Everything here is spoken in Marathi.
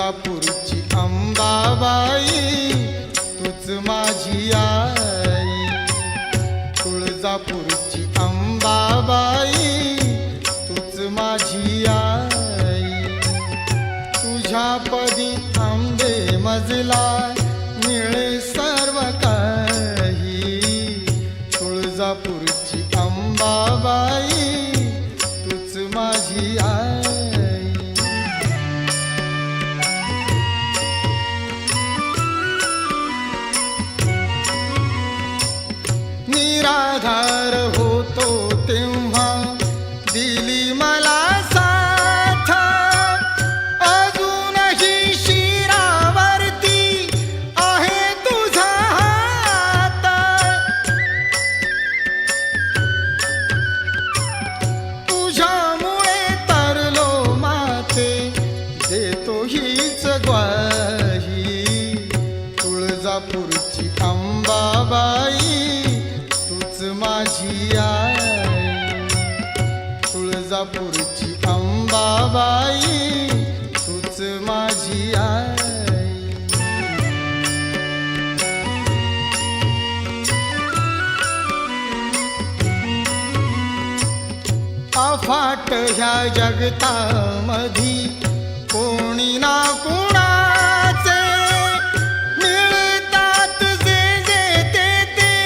तुळजापूरची अंबाबाई तूच माझी आई, तुळजापूरची अंबाबाई तूच माझी आई। तुझ्या पदी आंबे मजला मिळे सर्व काही, तुळजापूरची अंबाबाई तूच माझी आई। निराधार होतो तेव्हा दिली मला साथ, अजूनही शिरावरती आहे तुझा हात। तुझ्यामुळे तरलो माते देतो हीच ग्वाही, तुळजापूरची अंबाबाई तूच माझी आई, तुळजापूरची अंबाबाई तूच माझी आई। अफाट ह्या जगतामधी कोणी ना कोणा